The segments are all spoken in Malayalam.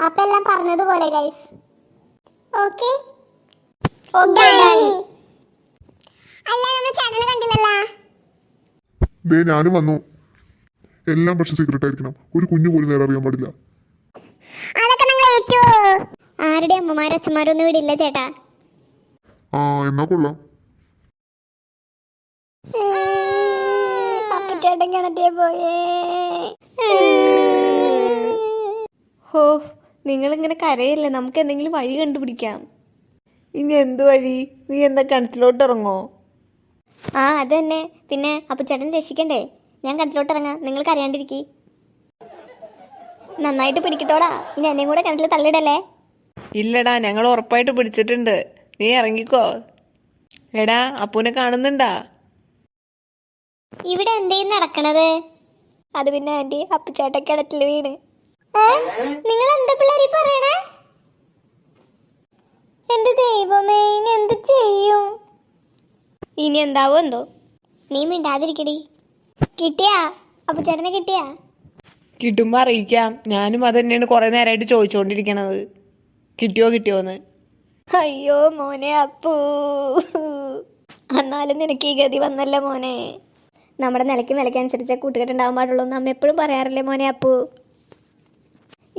അപ്പൊ എല്ലാം പറഞ്ഞതുപോലെ ഗൈസ്. ഓക്കെ അല്ല നമ്മൾ ചാനൽ കണ്ടില്ലല്ലോ. ഞാനും വന്നു. എല്ലാം പക്ഷെ സീക്രട്ട് ആയിരിക്കണം. ഒരു കുഞ്ഞു പോലും നേരെ അറിയാൻ പാടില്ല. അതൊക്കെ നിങ്ങൾ ഏറ്റു. ആരുടെ അമ്മമാരും അച്ഛന്മാരൊന്നും വിടില്ല ചേട്ടാ. എന്നാ കൊള്ളാം. ചേട്ടൻ കിണറ്റിയെ പോയേ. ഹോ, നിങ്ങളിങ്ങനെ കരയല്ലേ, നമുക്ക് എന്തെങ്കിലും വഴി കണ്ടുപിടിക്കാം. ഇനി എന്ത് വഴി? നീ എന്താ കിണറ്റിലോട്ട് ഇറങ്ങോ? അത് തന്നെ. പിന്നെ അപ്പൊ ചേട്ടൻ രക്ഷിക്കണ്ടേ? ഞാൻ കിണറ്റിലോട്ട് ഇറങ്ങാം, നിങ്ങൾ കരയാണ്ടിരിക്കി. നന്നായിട്ട് പിടിക്കട്ടോടാ. ഇനി എന്നെയും കൂടെ കിണറ്റിൽ തള്ളിടല്ലേ. ഇല്ലടാ, ഞങ്ങൾ ഉറപ്പായിട്ട് പിടിച്ചിട്ടുണ്ട്. നീ ഇറങ്ങിക്കോ. എടാ, അപ്പൂനെ കാണുന്നുണ്ടാ? ഇവിടെ എന്തേലും നടക്കണത്? അത് പിന്നെ ആന്റി, അപ്പുചേട്ടൻ കിണറ്റിൽ വീണ്. നിങ്ങൾ എന്താ പിള്ളേരി പറയണേ? എന്റെ ദൈവമേ, ഇനി എന്ത് ചെയ്യും? ഇനി എന്താവോ എന്തോ. നീ മിണ്ടാതിരിക്കടി. കിട്ടിയാ? അപ്പുചേട്ടനെ കിട്ടിയാ? കിട്ടുമ്പോ അറിയിക്കാം. ഞാനും അത് തന്നെയാണ് കുറെ നേരമായിട്ട് ചോദിച്ചുകൊണ്ടിരിക്കണത്, കിട്ടിയോന്ന്. അയ്യോ മോനെ അപ്പു, എന്നാലും നിനക്ക് ഈ ഗതി വന്നല്ലോ മോനെ. നമ്മുടെ നിലയ്ക്ക് വിലക്കനുസരിച്ച് കൂട്ടുകെട്ടുണ്ടാവാൻ പാടുള്ളൂ എന്ന് അമ്മ എപ്പോഴും പറയാറില്ലേ മോനെ അപ്പു.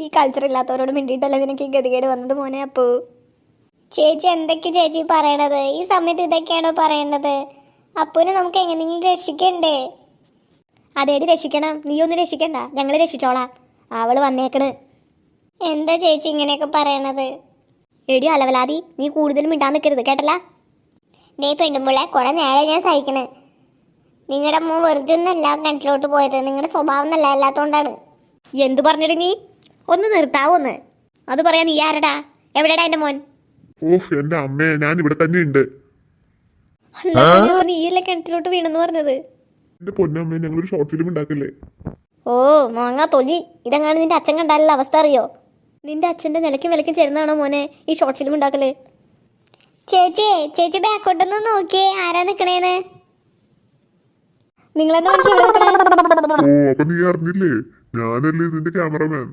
ഈ കൾച്ചർ ഇല്ലാത്തവരോട് മിണ്ടിയിട്ടല്ലേ നിനക്ക് ഈ ഗതികേട് വന്നത് മോനെ അപ്പു. ചേച്ചി എന്തൊക്കെ ചേച്ചി പറയണത്? ഈ സമയത്ത് ഇതൊക്കെയാണോ പറയണത്? അപ്പുവിനെ നമുക്ക് എങ്ങനെയെങ്കിലും രക്ഷിക്കണ്ടേ? അതേടി രക്ഷിക്കണം. നീ ഒന്നും രക്ഷിക്കണ്ട, ഞങ്ങൾ രക്ഷിച്ചോളാം. അവള് വന്നേക്കണ്. എന്താ ചേച്ചി ഇങ്ങനെയൊക്കെ പറയണത്? എടി അലവലാതി, നീ കൂടുതൽ മിണ്ടാൻ നിൽക്കരുത് കേട്ടല്ല. നീ പെണ്ണുമ്പോളെ കുറെ നേരം ഞാൻ സഹിക്കണ്. നിങ്ങളുടെ മോൻ വെറുതെ ഒന്നല്ല കിണറ്റിലോട്ട് പോയത്, നിങ്ങളുടെ സ്വഭാവം നല്ല അല്ലാത്തോണ്ടാണ്. എന്തു പറഞ്ഞിട്ട് നീ ഒന്ന് നിർത്താവോന്ന്? അത് പറയാ നീ ആരടാ? എവിടെടാ എന്റെ മോൻ? എന്റെ അമ്മേ, ഞാൻ ഇവിടെ തന്നെ ഉണ്ട്. നീയല്ലേ കിണറ്റിലോട്ട് വീണെന്ന് പറഞ്ഞത്? എന്റെ പൊന്നമ്മേ, ഞങ്ങളൊരു ഷോർട്ട് ഫിലിം ഉണ്ടാക്കല്ലേ? ഓ മോങ്ങാ തൊലി. ഇതെങ്ങാണ് നിന്റെ അച്ഛൻ കണ്ടാലുള്ള അവസ്ഥ അറിയോ? നിന്റെ അച്ഛന്റെ നിലയ്ക്കും വിലയ്ക്കും ചേരുന്നതാണോ മോനെ ഈ ഷോർട്ട് ഫിലിം ഉണ്ടാക്കല്? ചേച്ചി ബാക്കോട്ടൊന്ന് നോക്കിയേ, ആരാ നിക്കണേന്ന്? നിങ്ങളെന്താ മനുഷ്യ? അപ്പൊ നീ അറിഞ്ഞില്ലേ? ഞാനല്ലേ ഇതിന്റെ ക്യാമറമാൻ.